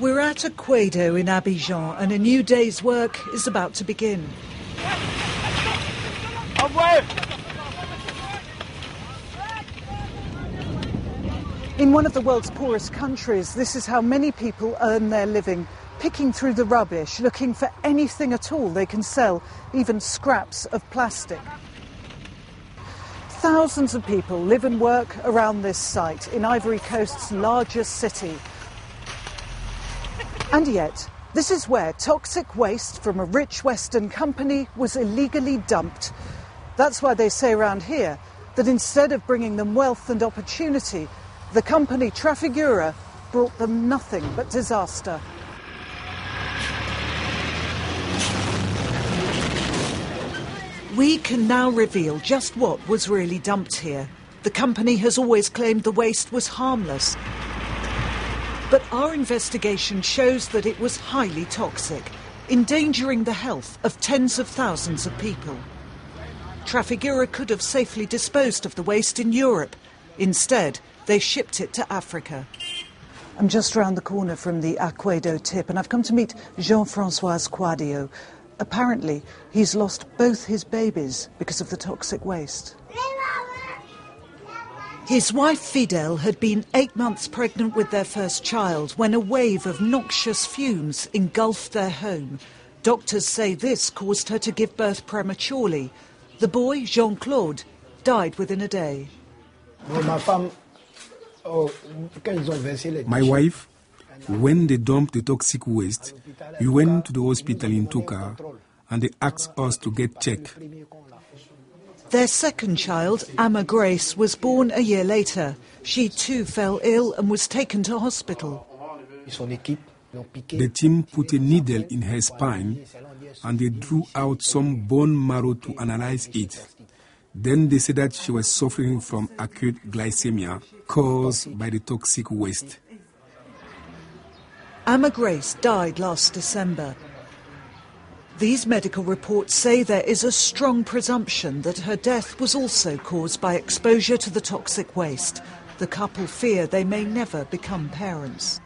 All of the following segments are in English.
We're at Aquedo in Abidjan and a new day's work is about to begin. In one of the world's poorest countries, this is how many people earn their living, picking through the rubbish, looking for anything at all they can sell, even scraps of plastic. Thousands of people live and work around this site in Ivory Coast's largest city. And yet, this is where toxic waste from a rich Western company was illegally dumped. That's why they say around here that instead of bringing them wealth and opportunity, the company Trafigura brought them nothing but disaster. We can now reveal just what was really dumped here. The company has always claimed the waste was harmless. But our investigation shows that it was highly toxic, endangering the health of tens of thousands of people. Trafigura could have safely disposed of the waste in Europe. Instead, they shipped it to Africa. I'm just round the corner from the Aquedo tip and I've come to meet Jean-François Quadio. Apparently, he's lost both his babies because of the toxic waste. His wife Fidel had been 8 months pregnant with their first child when a wave of noxious fumes engulfed their home. Doctors say this caused her to give birth prematurely. The boy, Jean-Claude, died within a day. My wife, when they dumped the toxic waste, we went to the hospital in Toka and they asked us to get checked. Their second child, Amma Grace, was born a year later. She too fell ill and was taken to hospital. The team put a needle in her spine and they drew out some bone marrow to analyze it. Then they said that she was suffering from acute glycemia caused by the toxic waste. Amma Grace died last December. These medical reports say there is a strong presumption that her death was also caused by exposure to the toxic waste. The couple fear they may never become parents.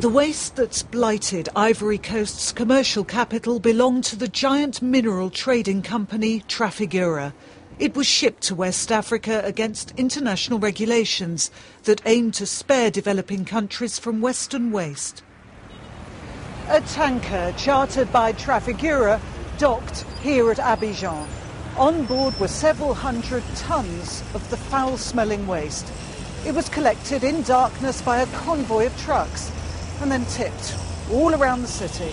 The waste that's blighted Ivory Coast's commercial capital belonged to the giant mineral trading company Trafigura. It was shipped to West Africa against international regulations that aim to spare developing countries from Western waste. A tanker chartered by Trafigura docked here at Abidjan. On board were several hundred tons of the foul-smelling waste. It was collected in darkness by a convoy of trucks and then tipped all around the city.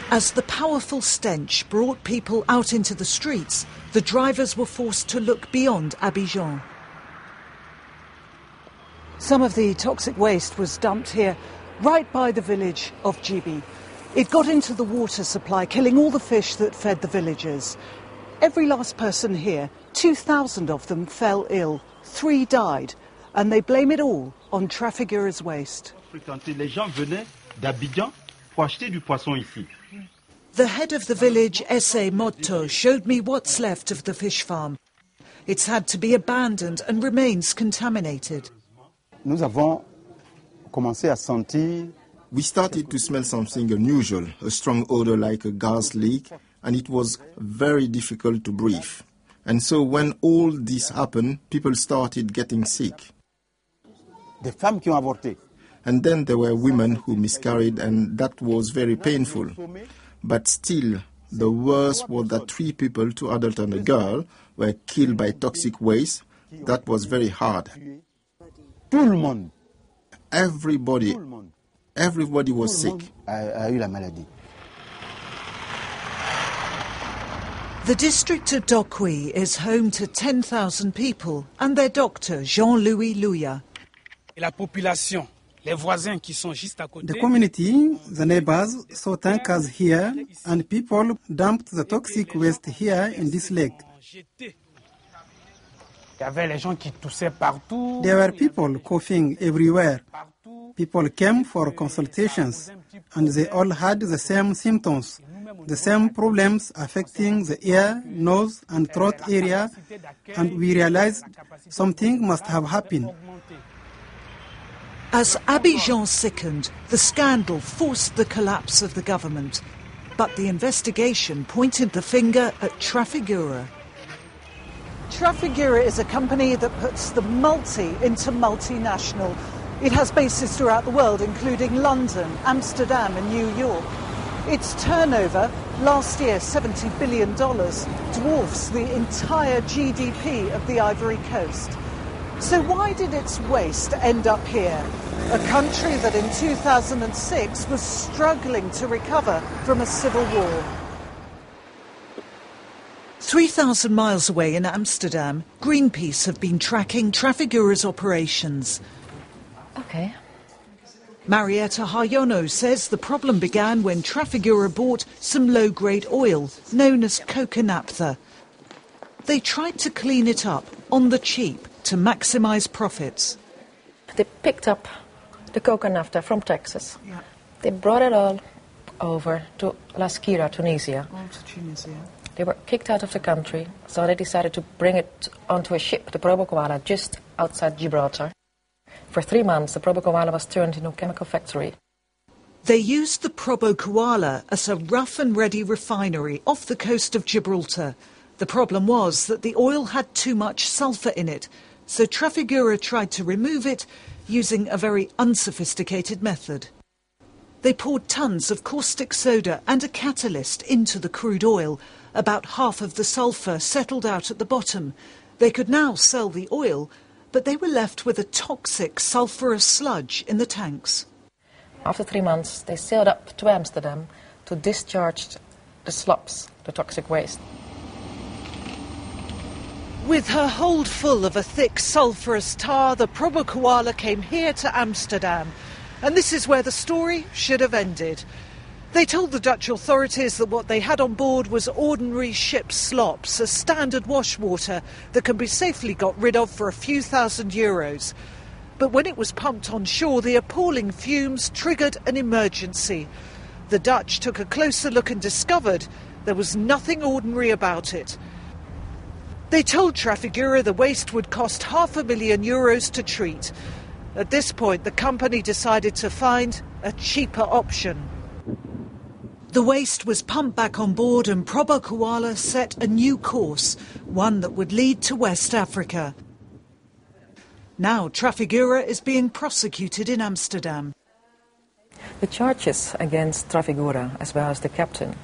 As the powerful stench brought people out into the streets, the drivers were forced to look beyond Abidjan. Some of the toxic waste was dumped here, right by the village of Djibi. It got into the water supply, killing all the fish that fed the villagers. Every last person here, 2,000 of them, fell ill. 3 died, and they blame it all on Trafigura's waste. The head of the village, Esse Motto, showed me what's left of the fish farm. It's had to be abandoned and remains contaminated. We started to smell something unusual, a strong odor like a gas leak, and it was very difficult to breathe. And so when all this happened, people started getting sick. And then there were women who miscarried, and that was very painful. But still, the worst was that 3 people, 2 adults and a girl, were killed by toxic waste. That was very hard. Everybody was sick. The district of Dokwi is home to 10,000 people and their doctor, Jean-Louis Louya. The community, the neighbors, saw tankers here and people dumped the toxic waste here in this lake. There were people coughing everywhere. People came for consultations and they all had the same symptoms. the same problems affecting the ear, nose and throat area, and we realized something must have happened. As Abidjan sickened, the scandal forced the collapse of the government. But the investigation pointed the finger at Trafigura. Trafigura is a company that puts the multi into multinational. It has bases throughout the world, including London, Amsterdam and New York. Its turnover, last year $70 billion, dwarfs the entire GDP of the Ivory Coast. So why did its waste end up here? A country that in 2006 was struggling to recover from a civil war. 3,000 miles away in Amsterdam, Greenpeace have been tracking Trafigura's operations. Okay. Marietta Hayono says the problem began when Trafigura bought some low-grade oil, known as coca naphtha. They tried to clean it up on the cheap to maximise profits. They picked up the coca naphtha from Texas. Yeah. They brought it all over to Lasquira, Tunisia. They were kicked out of the country, so they decided to bring it onto a ship, the Probo Koala, just outside Gibraltar. For 3 months, the Probo Koala was turned into a chemical factory. They used the Probo Koala as a rough and ready refinery off the coast of Gibraltar. The problem was that the oil had too much sulphur in it, so Trafigura tried to remove it using a very unsophisticated method. They poured tons of caustic soda and a catalyst into the crude oil. About half of the sulphur settled out at the bottom. They could now sell the oil, but they were left with a toxic sulphurous sludge in the tanks. After 3 months, they sailed up to Amsterdam to discharge the slops, the toxic waste. With her hold full of a thick sulphurous tar, the Probo Koala came here to Amsterdam. And this is where the story should have ended. They told the Dutch authorities that what they had on board was ordinary ship slops, a standard wash water that can be safely got rid of for a few €1,000. But when it was pumped on shore, the appalling fumes triggered an emergency. The Dutch took a closer look and discovered there was nothing ordinary about it. They told Trafigura the waste would cost €500,000 to treat. At this point, the company decided to find a cheaper option. The waste was pumped back on board and Probo Koala set a new course, one that would lead to West Africa. Now Trafigura is being prosecuted in Amsterdam. The charges against Trafigura, as well as the captain,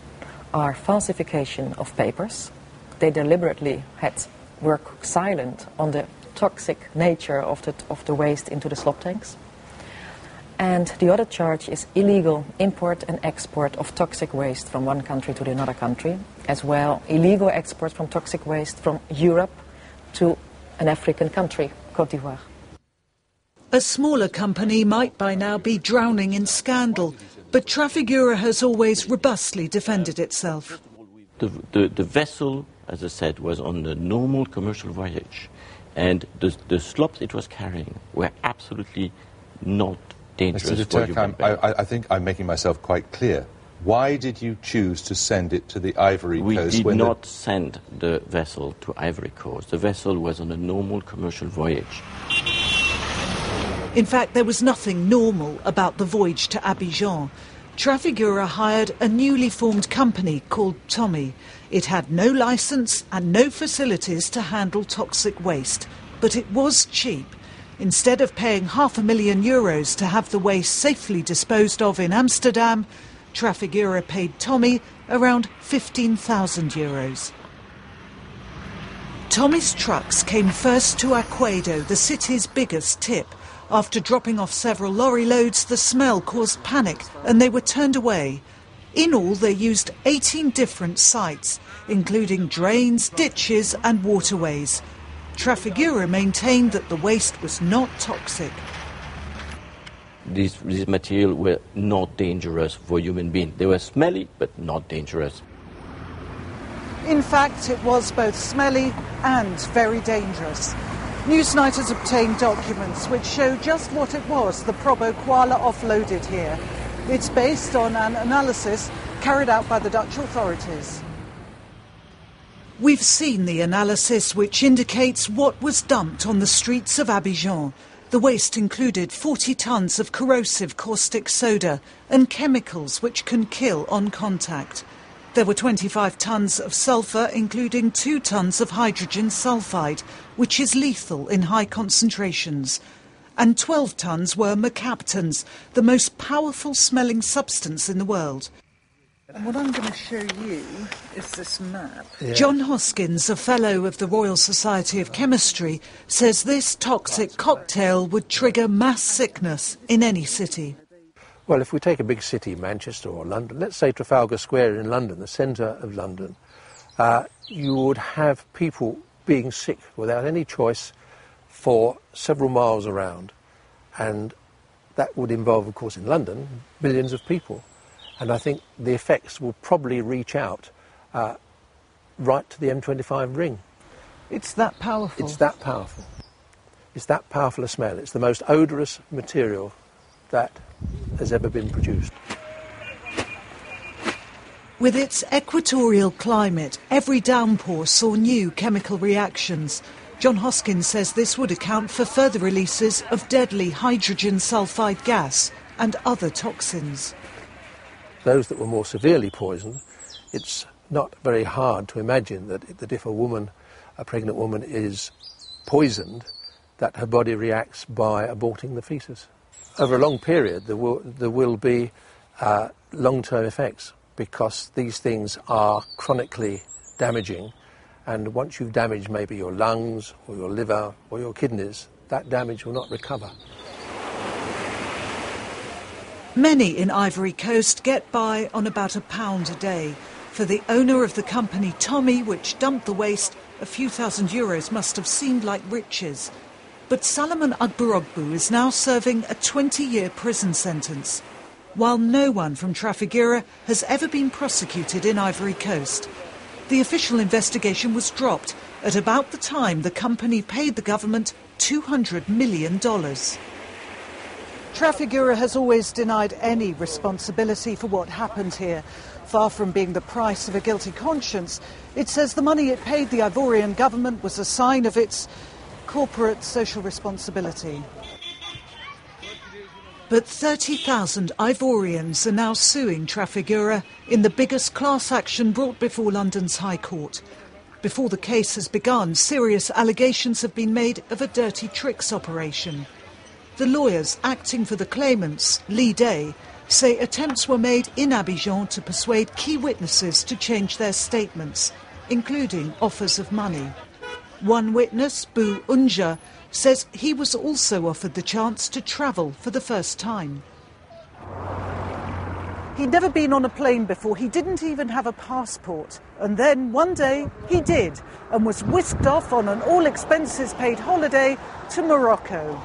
are falsification of papers. They deliberately had work silent on the toxic nature of the waste into the slop tanks. And the other charge is illegal import and export of toxic waste from one country to another country, as well illegal export from toxic waste from Europe to an African country, Côte d'Ivoire. A smaller company might by now be drowning in scandal, but Trafigura has always robustly defended itself. The vessel, as I said, was on a normal commercial voyage, and the slops it was carrying were absolutely not dangerous. Mr. de Turckheim, I think I'm making myself quite clear. Why did you choose to send it to the Ivory Coast? We did not send the vessel to Ivory Coast. The vessel was on a normal commercial voyage. In fact, there was nothing normal about the voyage to Abidjan. Trafigura hired a newly formed company called Tommy. It had no licence and no facilities to handle toxic waste, but it was cheap. Instead of paying €500,000 to have the waste safely disposed of in Amsterdam, Trafigura paid Tommy around €15,000. Tommy's trucks came first to Aquedo, the city's biggest tip. After dropping off several lorry loads, the smell caused panic and they were turned away. In all, they used 18 different sites, including drains, ditches and waterways. Trafigura maintained that the waste was not toxic. These materials were not dangerous for human beings. They were smelly, but not dangerous. In fact, it was both smelly and very dangerous. Newsnight has obtained documents which show just what it was the Probo Koala offloaded here. It's based on an analysis carried out by the Dutch authorities. We've seen the analysis which indicates what was dumped on the streets of Abidjan. The waste included 40 tonnes of corrosive caustic soda and chemicals which can kill on contact. There were 25 tonnes of sulphur, including 2 tonnes of hydrogen sulfide, which is lethal in high concentrations. And 12 tonnes were mercaptans, the most powerful smelling substance in the world. And what I'm going to show you is this map. Yeah. John Hoskins, a fellow of the Royal Society of Chemistry, says this toxic cocktail would trigger mass sickness in any city. Well, if we take a big city, Manchester or London, let's say Trafalgar Square in London, the centre of London, you would have people being sick without any choice for several miles around. And that would involve, of course, in London, millions of people. And I think the effects will probably reach out right to the M25 ring. It's that powerful? It's that powerful. It's that powerful a smell. It's the most odorous material that has ever been produced. With its equatorial climate, every downpour saw new chemical reactions. John Hoskins says this would account for further releases of deadly hydrogen sulfide gas and other toxins. Those that were more severely poisoned, it's not very hard to imagine that if a pregnant woman is poisoned, that her body reacts by aborting the fetus. Over a long period, there will be long-term effects because these things are chronically damaging, and once you've damaged maybe your lungs or your liver or your kidneys, that damage will not recover. Many in Ivory Coast get by on about £1 a day. For the owner of the company, Tommy, which dumped the waste, a few €1,000 must have seemed like riches. But Salomon Agborogbu is now serving a 20-year prison sentence, while no one from Trafigura has ever been prosecuted in Ivory Coast. The official investigation was dropped at about the time the company paid the government $200 million. Trafigura has always denied any responsibility for what happened here. Far from being the price of a guilty conscience, it says the money it paid the Ivorian government was a sign of its corporate social responsibility. But 30,000 Ivorians are now suing Trafigura in the biggest class action brought before London's High Court. Before the case has begun, serious allegations have been made of a dirty tricks operation. The lawyers acting for the claimants, Lee Day, say attempts were made in Abidjan to persuade key witnesses to change their statements, including offers of money. One witness, Bu Unja, says he was also offered the chance to travel for the first time. He'd never been on a plane before, he didn't even have a passport. And then one day he did, and was whisked off on an all-expenses-paid holiday to Morocco.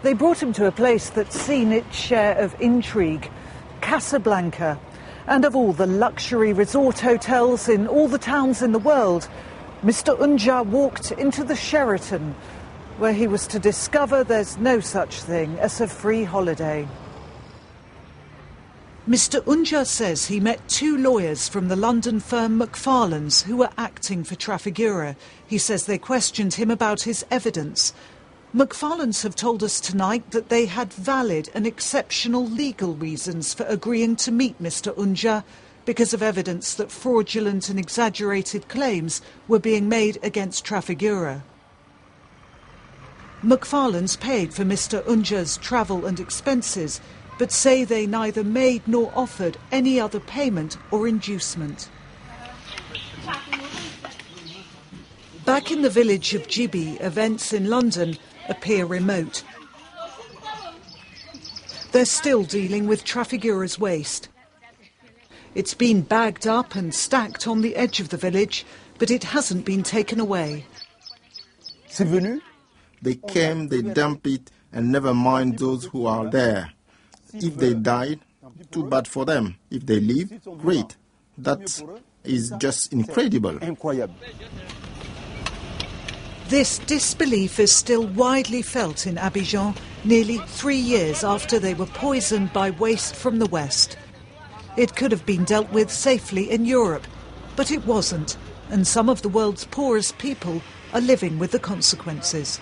They brought him to a place that's seen its share of intrigue, Casablanca. And of all the luxury resort hotels in all the towns in the world, Mr. Unja walked into the Sheraton, where he was to discover there's no such thing as a free holiday. Mr. Unja says he met 2 lawyers from the London firm Macfarlane's who were acting for Trafigura. He says they questioned him about his evidence. Macfarlane's have told us tonight that they had valid and exceptional legal reasons for agreeing to meet Mr. Unja because of evidence that fraudulent and exaggerated claims were being made against Trafigura. Macfarlane's paid for Mr. Unja's travel and expenses, but say they neither made nor offered any other payment or inducement. Back in the village of Djibi, events in London appear remote. They're still dealing with Trafigura's waste. It's been bagged up and stacked on the edge of the village, but it hasn't been taken away. They came, they dump it, and never mind those who are there. If they died, too bad for them. If they live, great. That is just incredible. This disbelief is still widely felt in Abidjan, nearly 3 years after they were poisoned by waste from the West. It could have been dealt with safely in Europe, but it wasn't, and some of the world's poorest people are living with the consequences.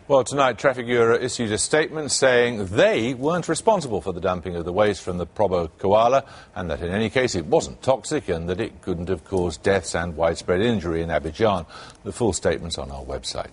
Well, tonight Trafigura issued a statement saying they weren't responsible for the dumping of the waste from the Probo koala, and that in any case it wasn't toxic and that it couldn't have caused deaths and widespread injury in Abidjan. The full statement's on our website.